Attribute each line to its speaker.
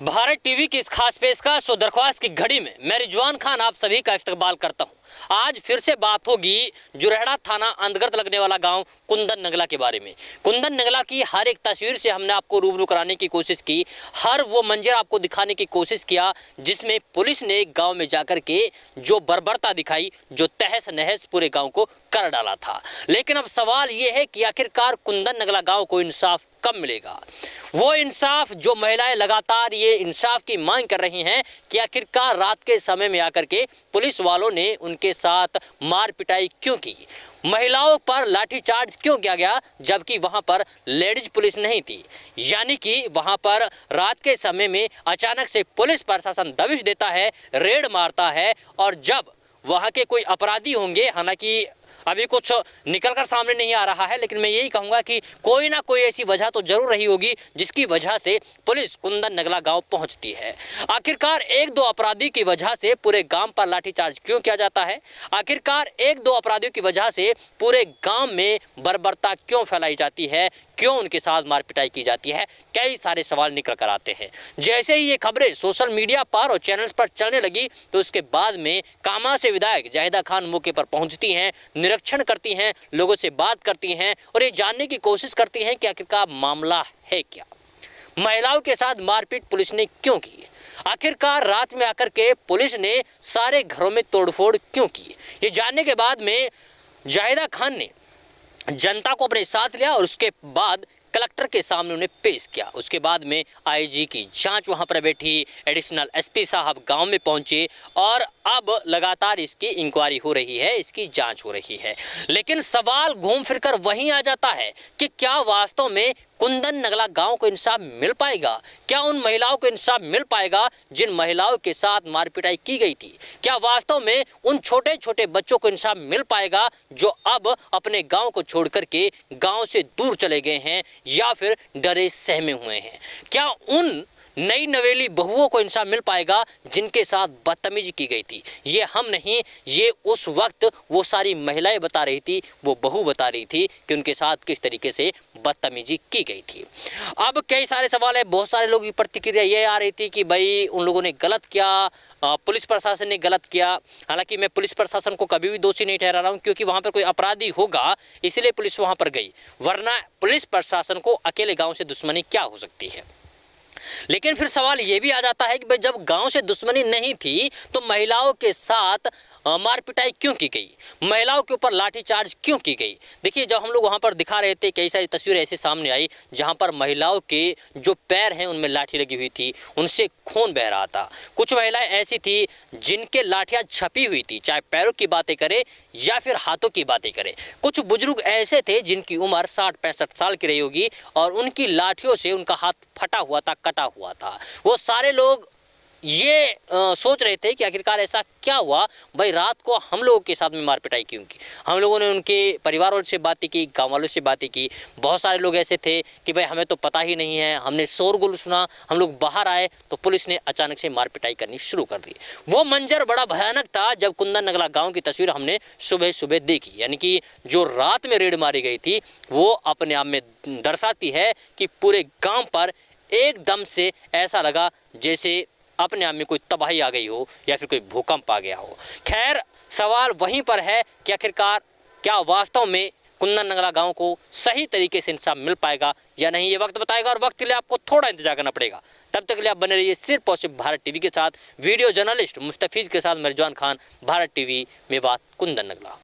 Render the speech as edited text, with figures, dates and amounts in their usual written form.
Speaker 1: Bharat TV की इस खास पेशकश और दरख्वास्त की घड़ी में मैं रिजवान खान आप सभी का इस्तकबाल करता हूं। आज फिर से बात होगी जुरेहड़ा थाना अंतर्गत लगने वाला गांव कुंदन नगला के बारे में। कुंदन नगला की हर एक तस्वीर से हमने आपको रूबरू कराने की कोशिश की, हर वो मंजर आपको दिखाने की कोशिश किया जिसमें पुलिस ने गांव में जाकर के जो बर्बरता दिखाई, जो तहस नहस पूरे गांव को कर डाला था। लेकिन अब सवाल ये है कि आखिरकार कुंदन नगला गांव को इंसाफ कब मिलेगा? वो इंसाफ जो महिलाएं लगातार ये इंसाफ की मांग कर रही हैं कि आखिरकार रात के समय में आकर के पुलिस वालों ने उनके साथ मार पिटाई क्यों की, महिलाओं पर लाठीचार्ज क्यों किया गया जबकि वहां पर लेडीज पुलिस नहीं थी। यानी कि वहां पर रात के समय में अचानक से पुलिस प्रशासन दबिश देता है, रेड मारता है, और जब वहां के कोई अपराधी होंगे, हालांकि अभी कुछ निकलकर सामने नहीं आ रहा है, लेकिन मैं यही कहूंगा कि कोई ना कोई ऐसी वजह तो जरूर रही होगी जिसकी वजह से पुलिस कुंदन नगला गांव पहुंचती है। आखिरकार एक दो अपराधी की वजह से पूरे गांव पर लाठीचार्ज क्यों किया जाता है? आखिरकार एक दो अपराधियों की वजह से पूरे गांव में बर्बरता क्यों फैलाई जाती है, क्यों उनके साथ मार पिटाई की जाती है? कई सारे सवाल निकल कर आते हैं। जैसे ही ये खबरें सोशल मीडिया पर और चैनल्स पर चलने लगी तो उसके बाद में कामा से विधायक जाहिदा खान मौके पर पहुंचती हैं, निरीक्षण करती हैं, लोगों से बात करती हैं और ये जानने की कोशिश करती हैं कि आखिरकार मामला है क्या, महिलाओं के साथ मारपीट पुलिस ने क्यों की, आखिरकार रात में आकर के पुलिस ने सारे घरों में तोड़फोड़ क्यों की। ये जानने के बाद में जाहिदा खान ने जनता को अपने साथ लिया और उसके बाद कलेक्टर के सामने उन्हें पेश किया। उसके बाद में आईजी की जांच वहां पर बैठी, एडिशनल एसपी साहब गांव में पहुंचे और अब लगातार इसकी इंक्वायरी हो रही है, इसकी जांच हो रही है। लेकिन सवाल घूम फिरकर वहीं आ जाता है कि क्या वास्तव में कुंदन नगला गांव को इंसाफ मिल पाएगा? क्या उन महिलाओं को इंसाफ मिल पाएगा जिन महिलाओं के साथ मारपिटाई की गई थी? क्या वास्तव में उन छोटे छोटे बच्चों को इंसाफ मिल पाएगा जो अब अपने गांव को छोड़ करके गांव से दूर चले गए हैं या फिर डरे सहमे हुए हैं? क्या उन नई नवेली बहुओं को इंसाफ मिल पाएगा जिनके साथ बदतमीजी की गई थी? ये हम नहीं, ये उस वक्त वो सारी महिलाएं बता रही थी, वो बहू बता रही थी कि उनके साथ किस तरीके से बदतमीजी की गई थी। अब कई सारे सवाल है, बहुत सारे लोगों की प्रतिक्रिया ये आ रही थी कि भाई उन लोगों ने गलत किया, पुलिस प्रशासन ने गलत किया। हालांकि मैं पुलिस प्रशासन को कभी भी दोषी नहीं ठहरा रहा हूं, क्योंकि वहां पर कोई अपराधी होगा इसलिए पुलिस वहां पर गई, वरना पुलिस प्रशासन को अकेले गांव से दुश्मनी क्या हो सकती है। लेकिन फिर सवाल ये भी आ जाता है कि भाई जब गांव से दुश्मनी नहीं थी तो महिलाओं के साथ मार पिटाई क्यों की गई, महिलाओं के ऊपर लाठीचार्ज क्यों की गई? देखिए, जब हम लोग वहां पर दिखा रहे थे कई सारी तस्वीरें ऐसे सामने आई जहां पर महिलाओं के जो पैर हैं उनमें लाठी लगी हुई थी, उनसे खून बह रहा था। कुछ महिलाएं ऐसी थी जिनके लाठियां छपी हुई थी, चाहे पैरों की बातें करें या फिर हाथों की बातें करें। कुछ बुजुर्ग ऐसे थे जिनकी उम्र 60-65 साल की रही होगी और उनकी लाठियों से उनका हाथ फटा हुआ था, कटा हुआ था। वो सारे लोग ये सोच रहे थे कि आखिरकार ऐसा क्या हुआ, भाई रात को हम लोगों के साथ में मार पिटाई क्यों की। हम लोगों ने उनके परिवार वालों से बातें की, गाँव वालों से बातें की। बहुत सारे लोग ऐसे थे कि भाई हमें तो पता ही नहीं है, हमने शोरगुल सुना, हम लोग बाहर आए तो पुलिस ने अचानक से मार पिटाई करनी शुरू कर दी। वो मंजर बड़ा भयानक था जब कुंदन नगला गाँव की तस्वीर हमने सुबह सुबह देखी। यानी कि जो रात में रेड मारी गई थी वो अपने आप में दर्शाती है कि पूरे गाँव पर एकदम से ऐसा लगा जैसे अपने आप में कोई तबाही आ गई हो या फिर कोई भूकंप आ गया हो। खैर, सवाल वहीं पर है कि आखिरकार क्या वास्तव में कुंदन नगला गांव को सही तरीके से इंसाफ मिल पाएगा या नहीं, ये वक्त बताएगा। और वक्त के लिए आपको थोड़ा इंतजार करना पड़ेगा। तब तक के लिए आप बने रहिए सिर्फ और सिर्फ भारत टीवी के साथ। वीडियो जर्नलिस्ट मुस्तफीज के साथ मैं रिजवान खान, भारत टीवी, मेवात, कुंदन नगला।